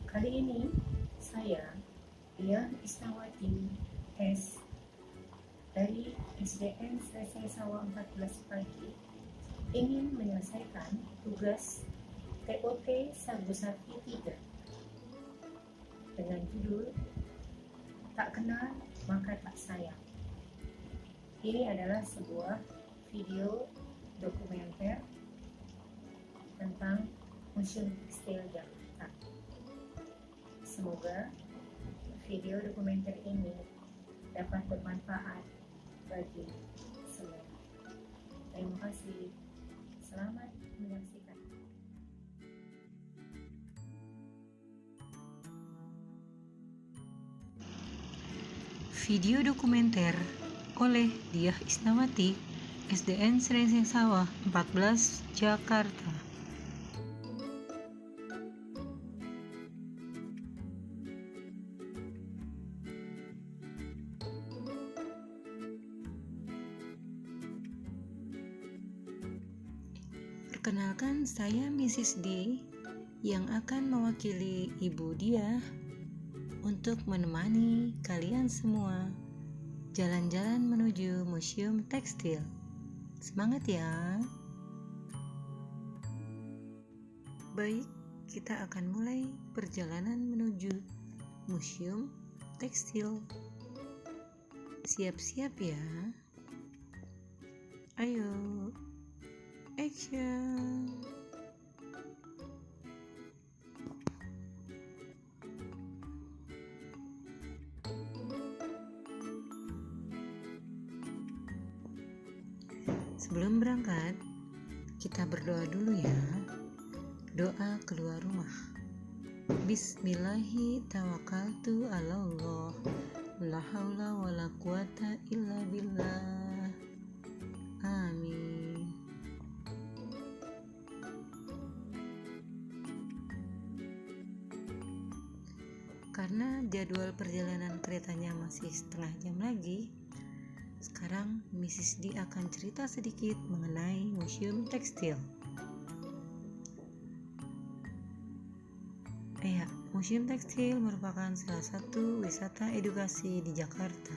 Kali ini saya, Diah Isnawati S dari SDN Selesai Sawah 14 Pagi ingin menyelesaikan tugas TOT Sagu Sapi 3 dengan judul Tak Kenal Maka Tak Sayang. Ini adalah sebuah video dokumenter tentang Museum Tekstil Jakarta. Semoga video dokumenter ini dapat bermanfaat bagi semua. Terima kasih. Selamat menyaksikan. Video dokumenter oleh Diah Isnawati, SDN Selesai Sawah 14, Jakarta. Perkenalkan, saya Mrs. D yang akan mewakili Ibu Diah untuk menemani kalian semua jalan-jalan menuju Museum Tekstil. Semangat ya! Baik, kita akan mulai perjalanan menuju Museum Tekstil. Siap-siap ya. Ayo, action! Sebelum berangkat, kita berdoa dulu ya. Doa keluar rumah. Bismillahi tawakkaltu ala Allah. La haula wala quwata illa billah. Amin. Karena jadwal perjalanan keretanya masih setengah jam lagi, sekarang Mrs. D akan cerita sedikit mengenai Museum Tekstil. Museum Tekstil merupakan salah satu wisata edukasi di Jakarta.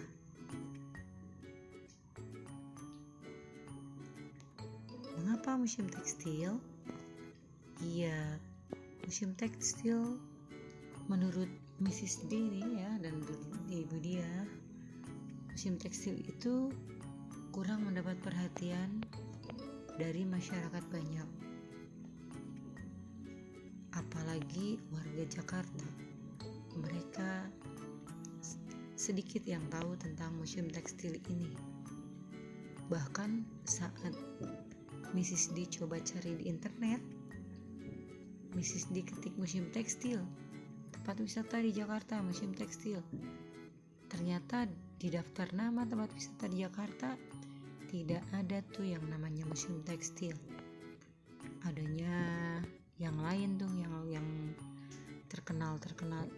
Mengapa Museum Tekstil? Iya, Museum Tekstil menurut Mrs. D dan Ibu Dia, Museum Tekstil itu kurang mendapat perhatian dari masyarakat banyak, apalagi warga Jakarta. Mereka sedikit yang tahu tentang Museum Tekstil ini. Bahkan saat Mrs. D coba cari di internet, Mrs. D ketik Museum Tekstil, tempat wisata di Jakarta, Museum Tekstil. Ternyata di daftar nama tempat wisata di Jakarta tidak ada tuh yang namanya Museum Tekstil. Adanya yang lain tuh, yang terkenal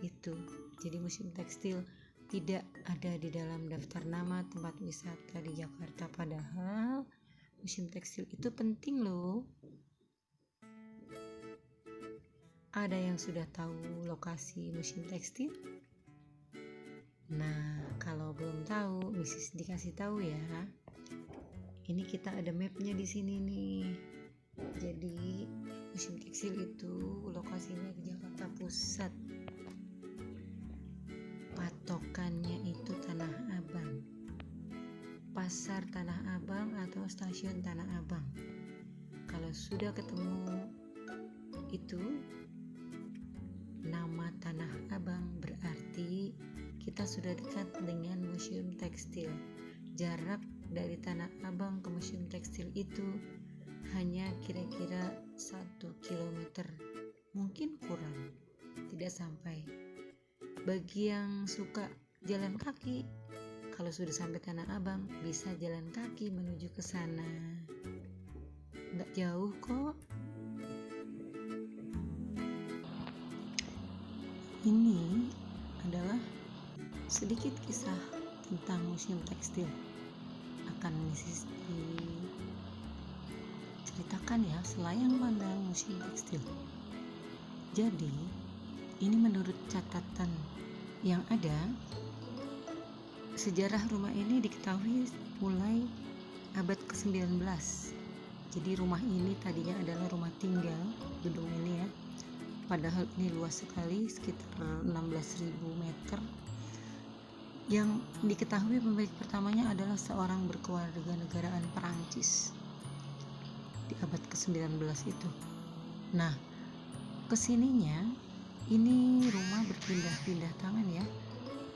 itu. Jadi Museum Tekstil tidak ada di dalam daftar nama tempat wisata di Jakarta. Padahal Museum Tekstil itu penting loh. Ada yang sudah tahu lokasi Museum Tekstil? Nah, kalau belum tahu, Mrs. dikasih tahu ya. Ini kita ada mapnya di sini nih. Jadi Museum Tekstil itu lokasinya di Jakarta Pusat. Patokannya itu Tanah Abang, Pasar Tanah Abang atau Stasiun Tanah Abang. Kalau sudah ketemu itu nama Tanah Abang, berarti kita sudah dekat dengan Museum Tekstil. Jarak dari Tanah Abang ke Museum Tekstil itu hanya kira-kira 1 kilometer, mungkin kurang, tidak sampai. Bagi yang suka jalan kaki, kalau sudah sampai Tanah Abang bisa jalan kaki menuju ke sana. Nggak jauh kok. Ini adalah sedikit kisah tentang Museum Tekstil. Akan Mrs. ceritakan ya, selayang pandang Museum Tekstil. Jadi Ini menurut catatan yang ada, sejarah rumah ini diketahui mulai abad ke-19. Jadi rumah ini tadinya adalah rumah tinggal, gedung ini ya. Padahal ini luas sekali, sekitar 16.000 meter. Yang diketahui pemilik pertamanya adalah seorang berkeluarga negaraan Perancis di abad ke-19 itu. Nah, kesininya ini rumah berpindah-pindah tangan ya,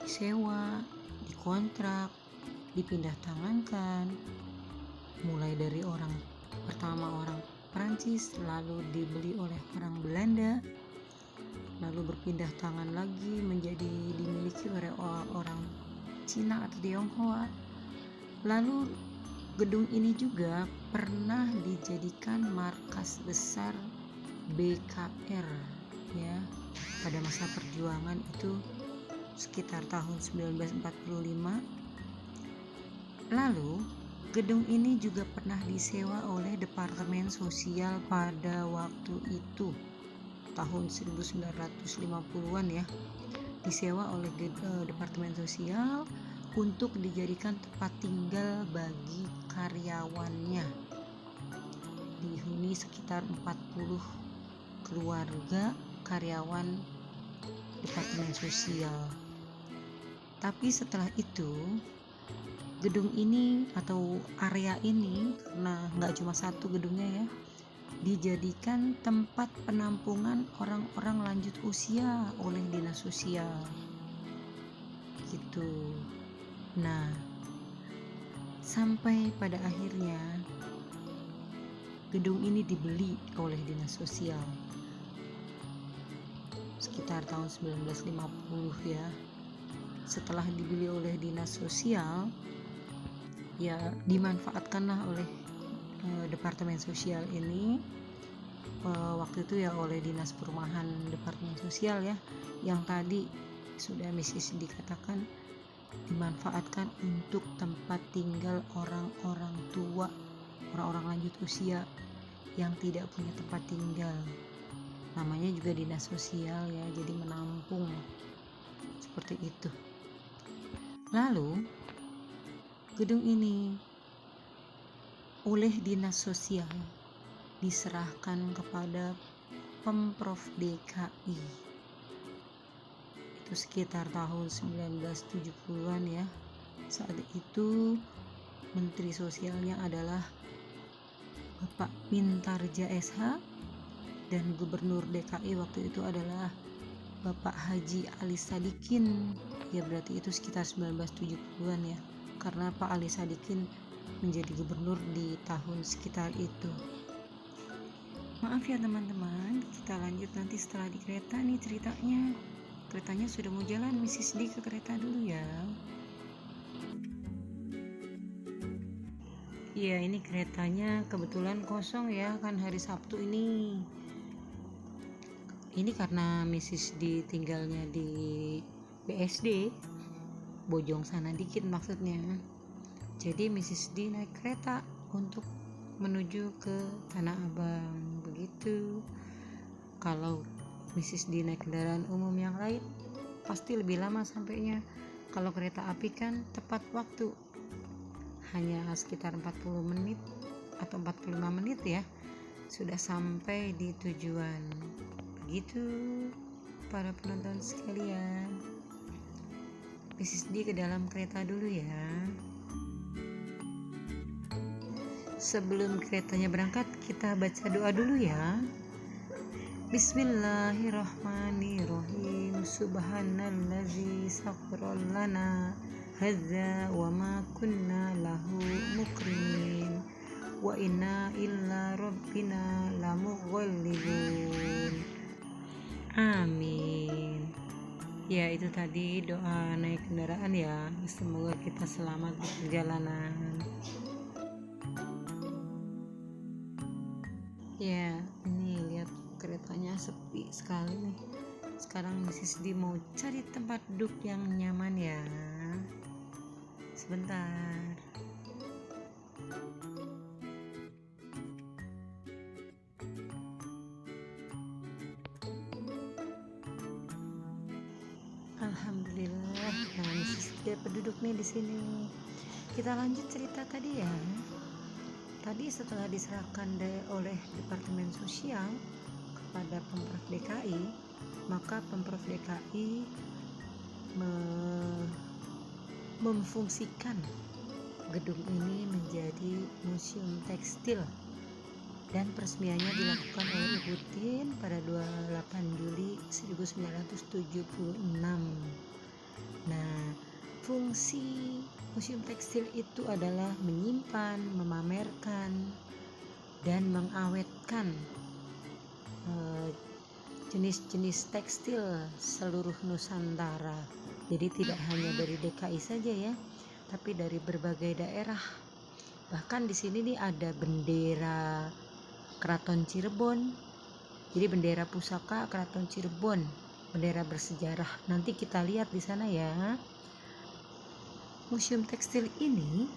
disewa, dikontrak, dipindah tangankan, mulai dari orang pertama orang Perancis, lalu dibeli oleh orang Belanda, lalu berpindah tangan lagi menjadi dimiliki oleh orang Cina atau Tionghoa. Lalu gedung ini juga pernah dijadikan markas besar BKR ya, pada masa perjuangan itu sekitar tahun 1945. Lalu gedung ini juga pernah disewa oleh Departemen Sosial pada waktu itu, tahun 1950-an ya, disewa oleh Departemen Sosial untuk dijadikan tempat tinggal bagi karyawannya. Dihuni sekitar 40 keluarga karyawan Departemen Sosial. Tapi setelah itu gedung ini atau area ini, karena nggak cuma satu gedungnya ya, dijadikan tempat penampungan orang-orang lanjut usia oleh dinas sosial gitu. Nah, sampai pada akhirnya gedung ini dibeli oleh dinas sosial sekitar tahun 1950 ya. Setelah dibeli oleh dinas sosial, ya dimanfaatkanlah oleh Departemen Sosial ini waktu itu ya, oleh Dinas Perumahan Departemen Sosial ya, yang tadi sudah Mrs. dikatakan dimanfaatkan untuk tempat tinggal orang-orang tua, orang-orang lanjut usia yang tidak punya tempat tinggal. Namanya juga dinas sosial ya, jadi menampung seperti itu. Lalu gedung ini oleh dinas sosial diserahkan kepada Pemprov DKI. Itu sekitar tahun 1970-an ya. Saat itu Menteri Sosialnya adalah Bapak Mintarja SH, dan Gubernur DKI waktu itu adalah Bapak Haji Ali Sadikin. Ya berarti itu sekitar 1970-an ya, karena Pak Ali Sadikin menjadi gubernur di tahun sekitar itu. Maaf ya teman-teman, kita lanjut nanti setelah di kereta nih ceritanya. Keretanya sudah mau jalan, Mrs. D ke kereta dulu ya. Iya, ini keretanya kebetulan kosong ya, kan hari Sabtu ini. Ini karena Mrs. D tinggalnya di BSD, Bojong sana dikit maksudnya. Jadi Mrs. D naik kereta untuk menuju ke Tanah Abang begitu. Kalau Mrs. D naik kendaraan umum yang lain pasti lebih lama sampainya. Kalau kereta api kan tepat waktu, hanya sekitar 40 menit atau 45 menit ya, sudah sampai di tujuan. Begitu para penonton sekalian. Mrs. D ke dalam kereta dulu ya. Sebelum keretanya berangkat, kita baca doa dulu ya. Bismillahirrahmanirrahim. Subhanallazi sakhkhara lana hadza wa ma kunna lahu muqrinin wa inna illa rabbina lamughallibun. Amin. Ya, itu tadi doa naik kendaraan ya. Semoga kita selamat di perjalanan. Ya, ini lihat keretanya sepi sekali nih. Sekarang Mrs. D mau cari tempat duduk yang nyaman ya. Sebentar. Alhamdulillah. Nah, Mrs. dia penduduk nih di sini. Kita lanjut cerita tadi ya. Tadi setelah diserahkan oleh Departemen Sosial kepada Pemprov DKI, maka Pemprov DKI memfungsikan gedung ini menjadi museum tekstil, dan peresmiannya dilakukan oleh Ibu Tin pada 28 Juli 1976. Nah, fungsi museum tekstil itu adalah menyimpan, memamerkan, dan mengawetkan jenis-jenis tekstil seluruh Nusantara. Jadi tidak hanya dari DKI saja ya, tapi dari berbagai daerah. Bahkan di sini nih ada bendera Keraton Cirebon. Jadi bendera pusaka Keraton Cirebon, bendera bersejarah. Nanti kita lihat di sana ya. Museum tekstil ini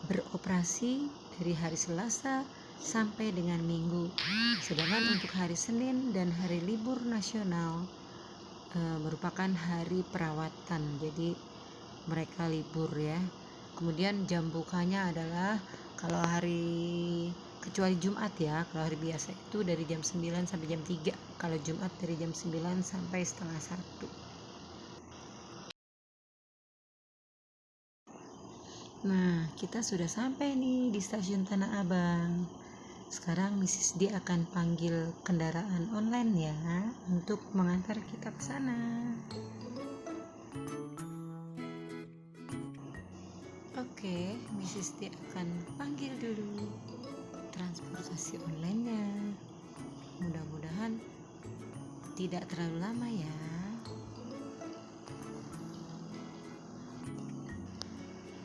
beroperasi dari hari Selasa sampai dengan Minggu. Sedangkan untuk hari Senin dan hari libur nasional merupakan hari perawatan. Jadi mereka libur ya. Kemudian jam bukanya adalah kalau hari kecuali Jumat ya, kalau hari biasa itu dari jam 9 sampai jam 3, kalau Jumat dari jam 9 sampai setengah 1. Nah, kita sudah sampai nih di stasiun Tanah Abang. Sekarang Mrs. D akan panggil kendaraan online ya untuk mengantar kita ke sana. Oke, Mrs. D akan panggil dulu transportasi online-nya. Mudah-mudahan tidak terlalu lama ya.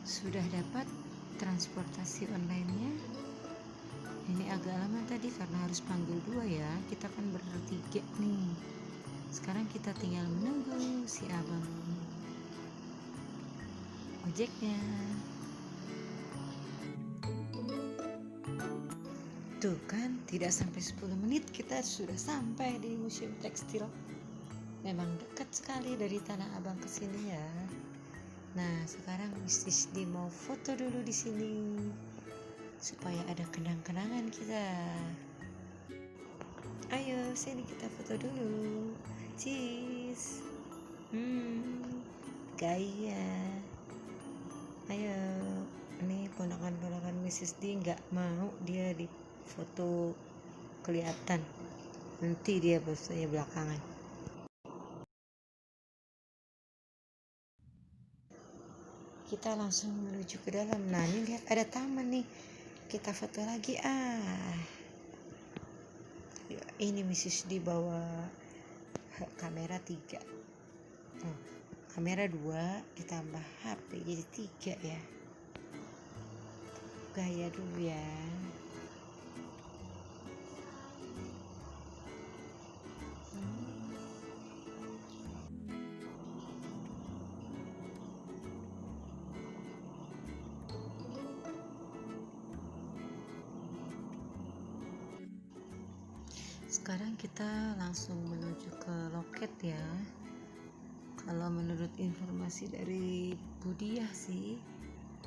Sudah dapat transportasi online-nya. Ini agak lama tadi karena harus panggil 2 ya. Kita kan bertiga nih. Sekarang kita tinggal menunggu si abang ojeknya. Tuh kan, tidak sampai 10 menit kita sudah sampai di Museum Tekstil. Memang dekat sekali dari Tanah Abang ke sini ya. Nah, sekarang Mrs. D mau foto dulu di sini supaya ada kenang-kenangan kita. Ayo, sini kita foto dulu. Cheese. Gaya. Ayo, ini ponakan-ponakan Mrs. D nggak mau dia di foto kelihatan, nanti dia bosnya belakangan. Kita langsung menuju ke dalam. Nah, ini lihat ada taman nih, kita foto lagi. Ini Mrs. D bawa kamera 3, kamera 2 ditambah HP jadi 3 ya. Gaya dulu ya. Sekarang kita langsung menuju ke loket ya. Kalau menurut informasi dari Budiah sih,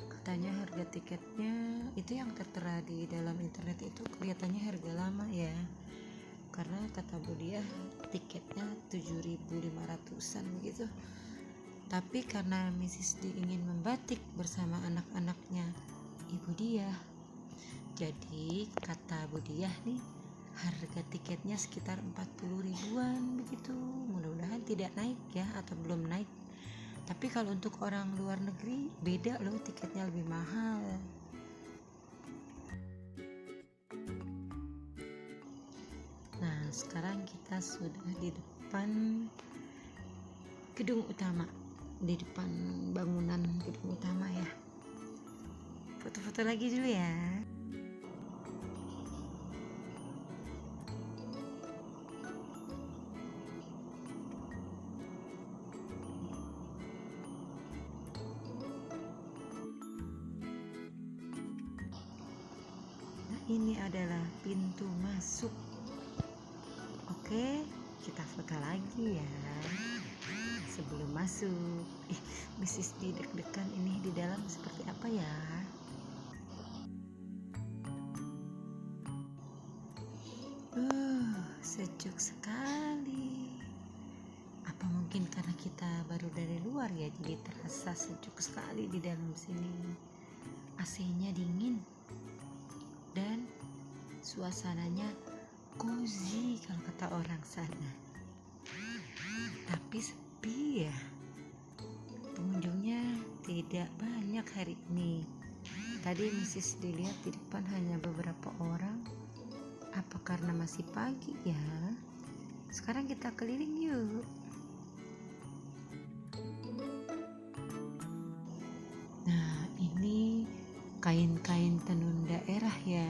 katanya harga tiketnya itu yang tertera di dalam internet itu kelihatannya harga lama ya. Karena kata Budiah tiketnya 7.500-an gitu. Tapi karena Mrs. D ingin membatik bersama anak-anaknya Ibu Diah, jadi kata Budiah nih harga tiketnya sekitar 40 ribuan begitu. Mudah-mudahan tidak naik ya, atau belum naik. Tapi kalau untuk orang luar negeri beda loh, tiketnya lebih mahal. Nah, sekarang kita sudah di depan gedung utama, di depan bangunan gedung utama ya. Foto-foto lagi dulu ya. Ini adalah pintu masuk. Oke, kita foto lagi ya. sebelum masuk. Mrs. deg-degan ini di dalam seperti apa ya? Sejuk sekali. Apa mungkin karena kita baru dari luar ya, jadi terasa sejuk sekali di dalam sini. AC-nya dingin dan suasananya cozy kalau kata orang sana. Tapi sepi ya. Pengunjungnya tidak banyak hari ini. Tadi Mrs. dilihat di depan hanya beberapa orang. Apa karena masih pagi ya? Sekarang kita keliling yuk. Nah, ini kain-kain tenun daerah ya.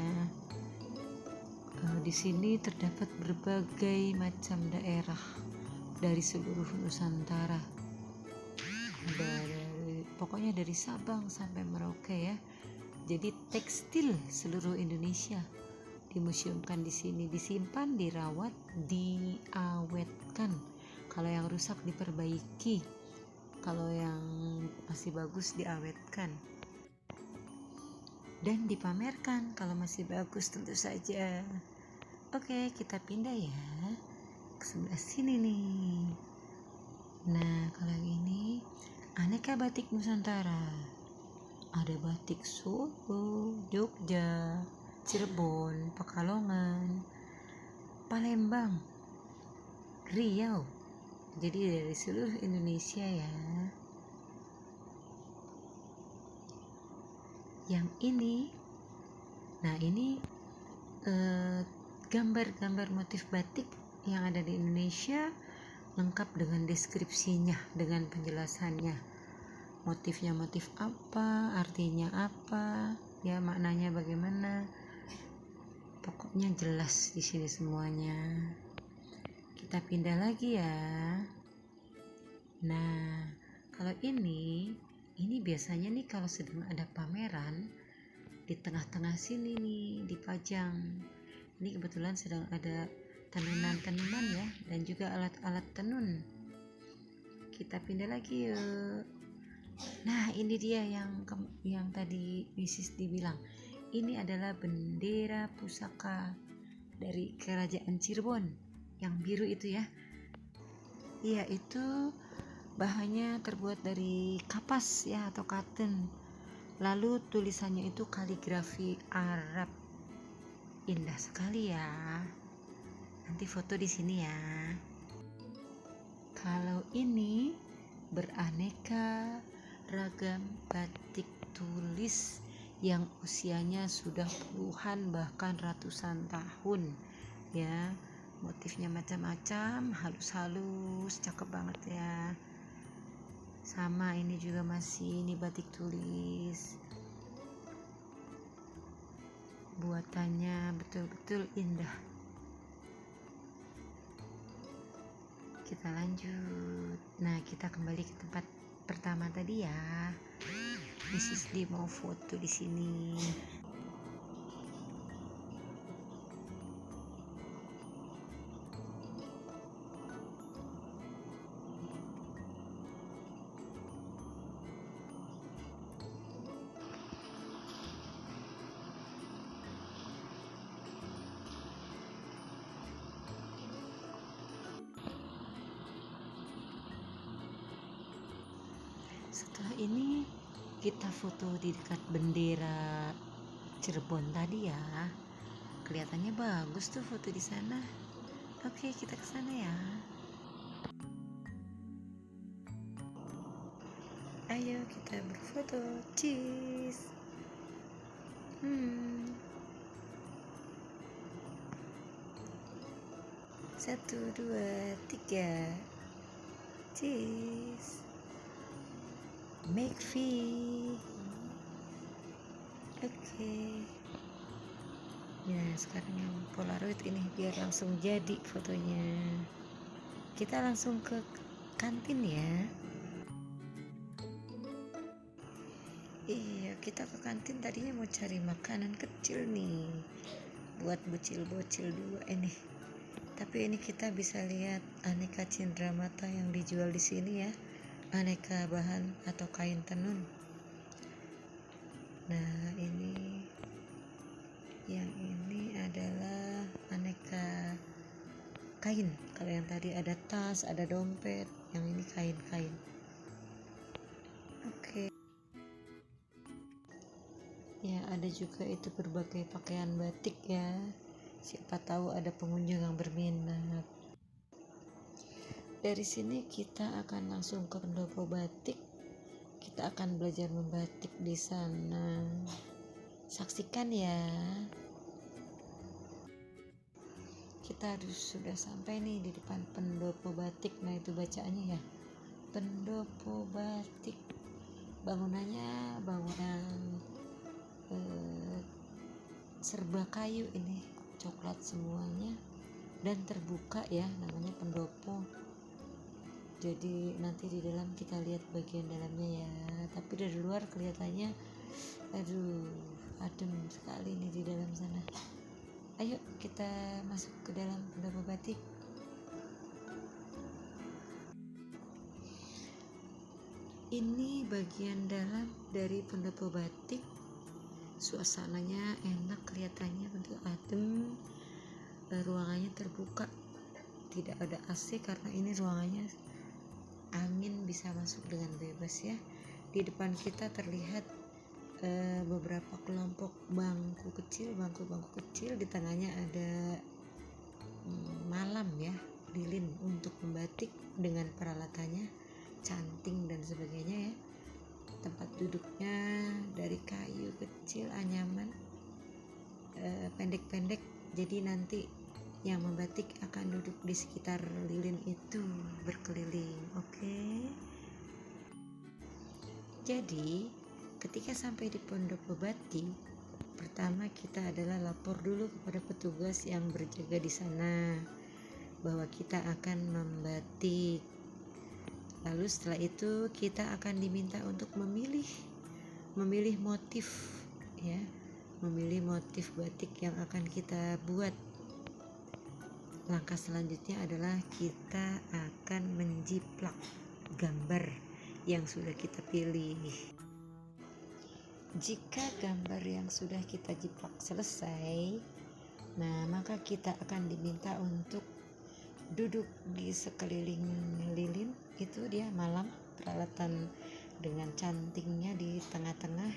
Di sini terdapat berbagai macam daerah dari seluruh Nusantara. Pokoknya dari Sabang sampai Merauke ya. Jadi tekstil seluruh Indonesia dimuseumkan di sini, disimpan, dirawat, diawetkan. Kalau yang rusak diperbaiki, kalau yang masih bagus diawetkan dan dipamerkan kalau masih bagus tentu saja. Oke, kita pindah ya ke sebelah sini nih. Nah, kalau ini aneka batik Nusantara. Ada batik Solo, Jogja, Cirebon, Pekalongan, Palembang, Riau. Jadi dari seluruh Indonesia ya. Yang ini, nah ini gambar-gambar motif batik yang ada di Indonesia, lengkap dengan deskripsinya, dengan penjelasannya. Motifnya motif apa, artinya apa, ya maknanya bagaimana. Pokoknya jelas di sini semuanya. Kita pindah lagi ya. Nah, kalau ini biasanya nih kalau sedang ada pameran di tengah-tengah sini nih dipajang. Ini kebetulan sedang ada tenunan-tenunan ya, dan juga alat-alat tenun. Kita pindah lagi yuk. Nah, ini dia yang tadi Mrs. dibilang. Ini adalah bendera pusaka dari Kerajaan Cirebon yang biru itu ya. Iya, itu bahannya terbuat dari kapas ya atau cotton. Lalu tulisannya itu kaligrafi Arab. Indah sekali ya. Nanti foto di sini ya. Kalau ini beraneka ragam batik tulis yang usianya sudah puluhan bahkan ratusan tahun ya. Motifnya macam-macam, halus-halus, cakep banget ya. Sama ini juga masih, ini batik tulis. Buatannya betul-betul indah. Kita lanjut. Nah, kita kembali ke tempat pertama tadi ya. Mrs. D mau foto di sini. Setelah ini kita foto di dekat bendera Cirebon tadi ya. Kelihatannya bagus tuh foto di sana. Oke, kita ke sana ya. Ayo kita berfoto. Cheese. 1, 2, 3. Cheese. Make fee. Oke. Ya, sekarang yang Polaroid ini biar langsung jadi fotonya. Kita langsung ke kantin ya. Iya, kita ke kantin tadinya mau cari makanan kecil nih buat bocil-bocil dua ini. Tapi ini kita bisa lihat aneka cindramata yang dijual di sini ya, aneka bahan atau kain tenun. Nah yang ini adalah aneka kain. Kalau yang tadi ada tas, ada dompet, yang ini kain-kain. Oke. Ya, ada juga itu berbagai pakaian batik ya. Siapa tahu ada pengunjung yang berminat. Dari sini kita akan langsung ke pendopo batik. Kita akan belajar membatik di sana. Saksikan ya. Kita sudah sampai nih di depan pendopo batik. Nah, itu bacaannya ya. Pendopo batik. Bangunannya bangunan serba kayu ini, coklat semuanya, dan terbuka ya, namanya pendopo. Jadi nanti di dalam kita lihat bagian dalamnya ya, tapi dari luar kelihatannya adem sekali nih di dalam sana. Ayo kita masuk ke dalam pendopo batik. Ini bagian dalam dari pendopo batik. Suasananya enak, kelihatannya bentuk adem, ruangannya terbuka, tidak ada AC karena ini ruangannya angin bisa masuk dengan bebas ya. Di depan kita terlihat beberapa kelompok bangku kecil, di tengahnya ada malam ya, lilin untuk membatik dengan peralatannya, canting dan sebagainya ya. Tempat duduknya dari kayu kecil, anyaman, pendek-pendek, jadi nanti yang membatik akan duduk di sekitar lilin itu berkeliling. Oke. Jadi ketika sampai di pendopo batik, pertama kita adalah lapor dulu kepada petugas yang berjaga di sana bahwa kita akan membatik. Lalu setelah itu kita akan diminta untuk memilih motif ya, memilih motif batik yang akan kita buat. Langkah selanjutnya adalah kita akan menjiplak gambar yang sudah kita pilih. Jika gambar yang sudah kita jiplak selesai, nah maka kita akan diminta untuk duduk di sekeliling lilin. Itu dia malam, peralatan dengan cantingnya di tengah-tengah.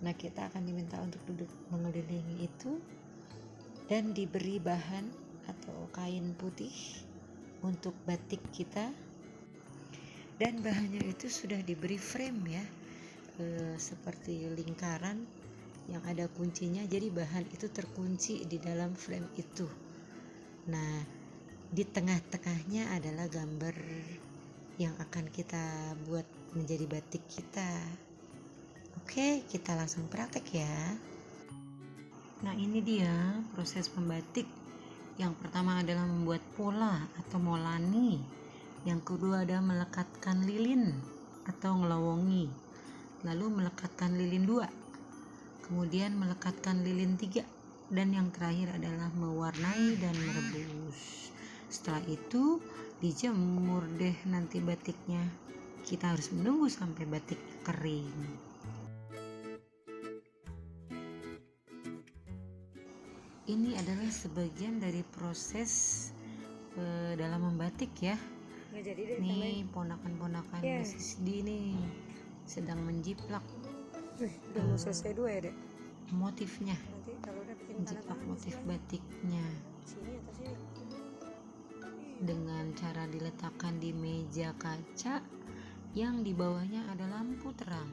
Nah, kita akan diminta untuk duduk mengelilingi itu dan diberi bahan atau kain putih untuk batik kita, dan bahannya itu sudah diberi frame ya, seperti lingkaran yang ada kuncinya, jadi bahan itu terkunci di dalam frame itu. Nah, di tengah-tengahnya adalah gambar yang akan kita buat menjadi batik kita. Oke, kita langsung praktek ya. Nah, ini dia proses membatik. Yang pertama adalah membuat pola atau molani. Yang kedua adalah melekatkan lilin atau ngelowongi. Lalu melekatkan lilin 2. Kemudian melekatkan lilin 3. Dan yang terakhir adalah mewarnai dan merebus. Setelah itu dijemur deh nanti batiknya. Kita harus menunggu sampai batik kering. Ini adalah sebagian dari proses dalam membatik ya. Nih ponakan-ponakan Mrs. D nih sedang menjiplak udah mau selesai 2 ya dek, motifnya, nanti kalau udah bikin menjiplak motif batiknya sini atau sini dengan cara diletakkan di meja kaca yang di bawahnya ada lampu terang,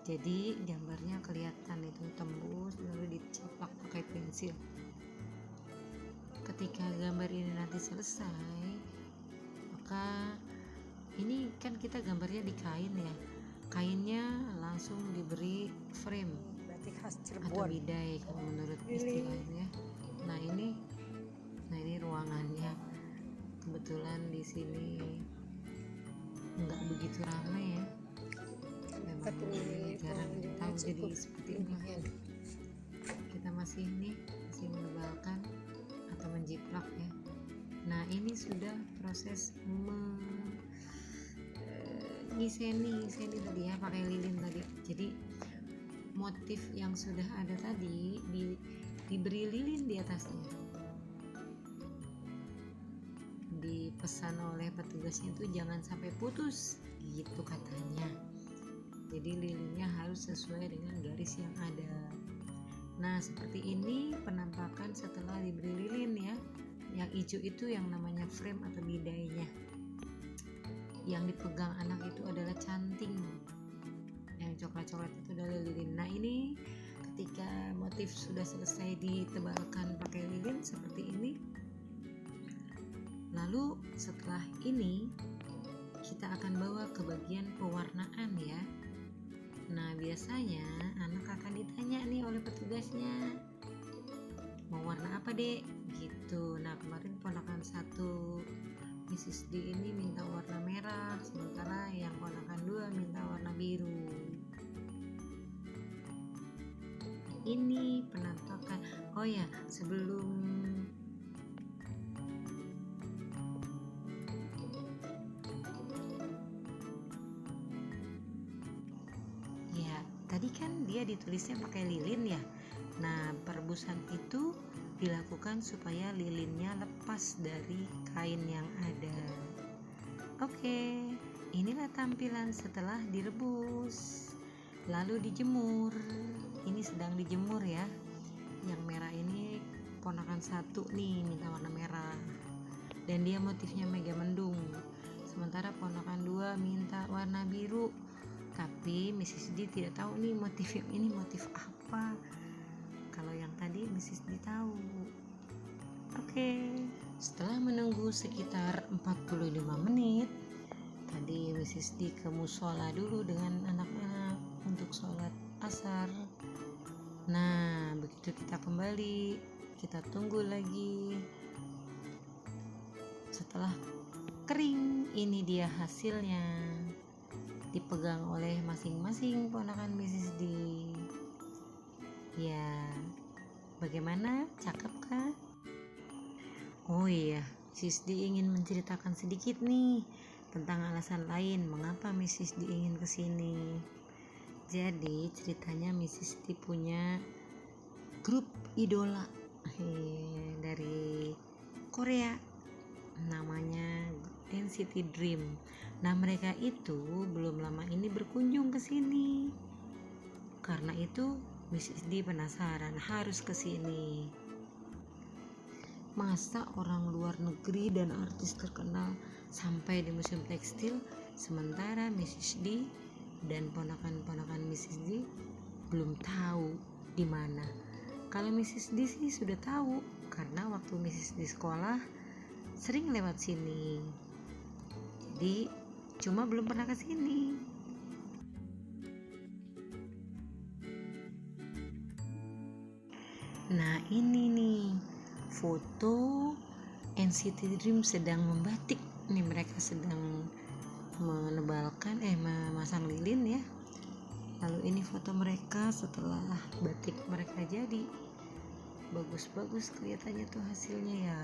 jadi gambarnya kelihatan itu tembus, lalu diceplak pakai pensil. Ketika gambar ini nanti selesai, maka ini kan kita gambarnya di kain ya, kainnya langsung diberi frame batik khas atau Cirebon. bidai kalau menurut istilahnya. Nah ini ruangannya. Kebetulan di sini nggak begitu ramai ya. Memang jarang tahu jadi seperti ini. Kita masih menebalkan atau menjiplak ya. Nah, ini sudah proses ngiseni tadi ya, pakai lilin tadi. Jadi motif yang sudah ada tadi diberi lilin di atasnya. Dipesan oleh petugasnya itu jangan sampai putus gitu katanya. Jadi lilinnya harus sesuai dengan garis yang ada. Nah, seperti ini penampakan setelah diberi lilin ya. Yang hijau itu yang namanya frame atau bidainya. Yang dipegang anak itu adalah canting. Yang coklat-coklat itu adalah lilin. Nah, ini ketika motif sudah selesai ditebalkan pakai lilin seperti ini. Lalu setelah ini kita akan bawa ke bagian pewarnaan ya. Nah, biasanya anak akan ditanya nih oleh petugasnya, mau warna apa dek? Gitu. Nah, kemarin ponakan satu Mrs. D ini minta warna merah, sementara yang ponakan 2 minta warna biru. Ini penampakan. Oh ya, sebelum ya, tadi kan dia ditulisnya pakai lilin ya. Nah, perebusan itu dilakukan supaya lilinnya lepas dari kain yang ada. Oke, inilah tampilan setelah direbus lalu dijemur. Ini sedang dijemur ya. Yang merah ini ponakan satu nih minta warna merah dan dia motifnya mega mendung, sementara ponakan 2 minta warna biru. Tapi Mrs. D tidak tahu nih motif yang ini motif apa. Kalau yang tadi Mrs. D tahu. Oke, setelah menunggu sekitar 45 menit, tadi Mrs. D ke musola dulu dengan anak-anak untuk sholat asar. Nah, begitu kita kembali, kita tunggu lagi. Setelah kering, ini dia hasilnya. Dipegang oleh masing-masing ponakan Mrs. D. Ya, bagaimana? Cakep kan? Oh iya, Mrs. D ingin menceritakan sedikit nih tentang alasan lain mengapa Mrs. D ingin kesini. Jadi ceritanya Mrs. D punya grup idola dari Korea, namanya NCT Dream. Nah, mereka itu belum lama ini berkunjung ke sini. Karena itu Mrs. D penasaran harus ke sini. Masa orang luar negeri dan artis terkenal sampai di museum tekstil, sementara Mrs. D dan ponakan-ponakan Mrs. D belum tahu di mana. Kalau Mrs. D sih sudah tahu karena waktu Mrs. D sekolah sering lewat sini. Jadi cuma belum pernah ke sini. Nah, ini nih foto NCT Dream sedang membatik. Nih mereka sedang memasang lilin ya. Lalu ini foto mereka setelah batik mereka jadi. Bagus-bagus kelihatannya tuh hasilnya ya.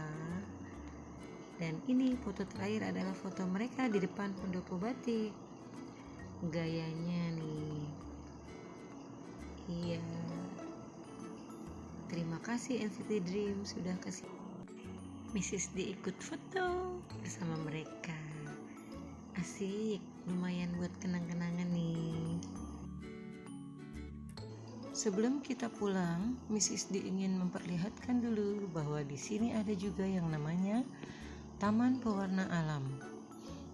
Dan ini foto terakhir adalah foto mereka di depan pendopo batik. Gayanya nih. Iya. Terima kasih NCT Dream sudah kasih Mrs. D ikut foto bersama mereka. Asik, lumayan buat kenang-kenangan nih. Sebelum kita pulang, Mrs. D ingin memperlihatkan dulu bahwa di sini ada juga yang namanya Taman Pewarna Alam.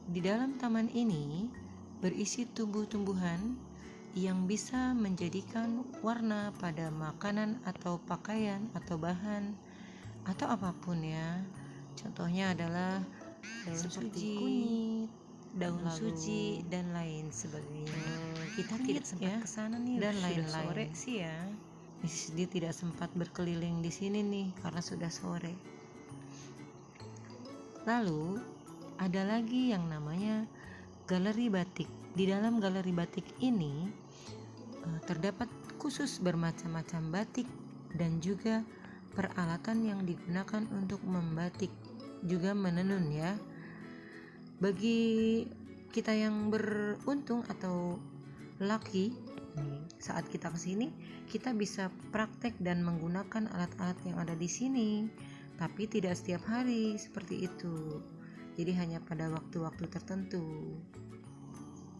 Di dalam taman ini berisi tumbuh-tumbuhan yang bisa menjadikan warna pada makanan atau pakaian atau bahan atau apapun ya. Contohnya adalah daun seperti kunyit, daun suci dan lain sebagainya. Kita tidak sempat kesana nih dan lain-lain. Sore sih ya. Mrs. D tidak sempat berkeliling di sini nih karena sudah sore. Lalu ada lagi yang namanya galeri batik. Di dalam galeri batik ini terdapat khusus bermacam-macam batik dan juga peralatan yang digunakan untuk membatik. juga menenun ya. Bagi kita yang beruntung atau lucky, saat kita kesini kita bisa praktek dan menggunakan alat-alat yang ada di sini, tapi tidak setiap hari seperti itu. Jadi hanya pada waktu-waktu tertentu.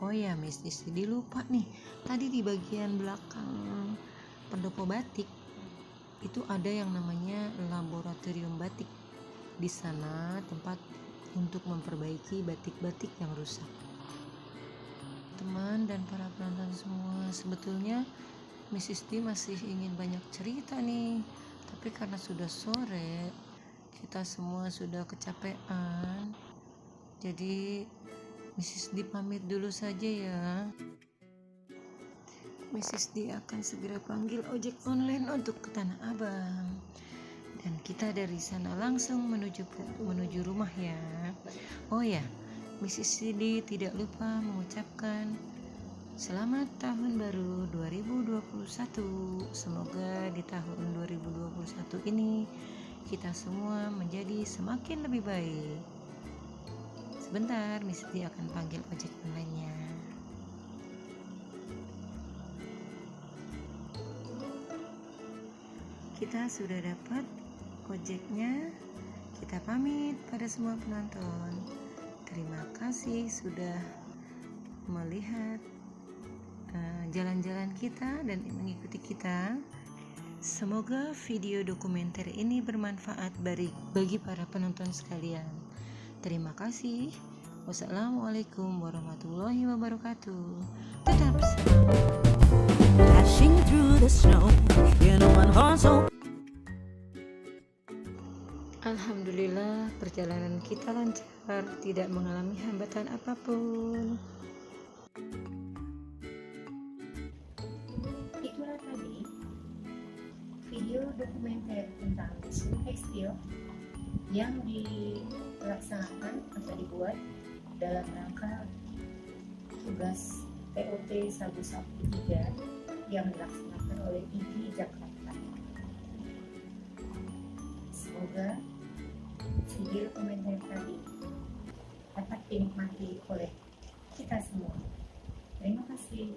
Oh ya, Miss Didi lupa nih, tadi di bagian belakang pendopo batik itu ada yang namanya laboratorium batik. Di sana tempat untuk memperbaiki batik-batik yang rusak. Teman dan para penonton semua, sebetulnya Mrs. D masih ingin banyak cerita nih, tapi karena sudah sore, kita semua sudah kecapean, jadi Mrs. D pamit dulu saja ya. Mrs. D akan segera panggil ojek online untuk ke Tanah Abang, dan kita dari sana langsung menuju rumah ya. Oh ya, Mrs. D tidak lupa mengucapkan selamat tahun baru 2021. Semoga di tahun 2021 ini kita semua menjadi semakin lebih baik. Sebentar, Mrs. D akan panggil ojek online-nya. Kita sudah dapat ojeknya. Kita pamit pada semua penonton. Terima kasih sudah melihat jalan-jalan kita dan mengikuti kita. Semoga video dokumenter ini bermanfaat bagi para penonton sekalian. Terima kasih. Wassalamualaikum warahmatullahi wabarakatuh. Tetap semangat. Dashing through the snow in a one-horse open. Alhamdulillah, perjalanan kita lancar, tidak mengalami hambatan apapun. Itulah tadi video dokumenter tentang museum tekstil yang dilaksanakan atau dibuat dalam rangka tugas TOT Sabu-Sabu 3 yang dilaksanakan oleh IGI Jakarta. Semoga video dokumenter tadi dapat dinikmati oleh kita semua. Terima kasih.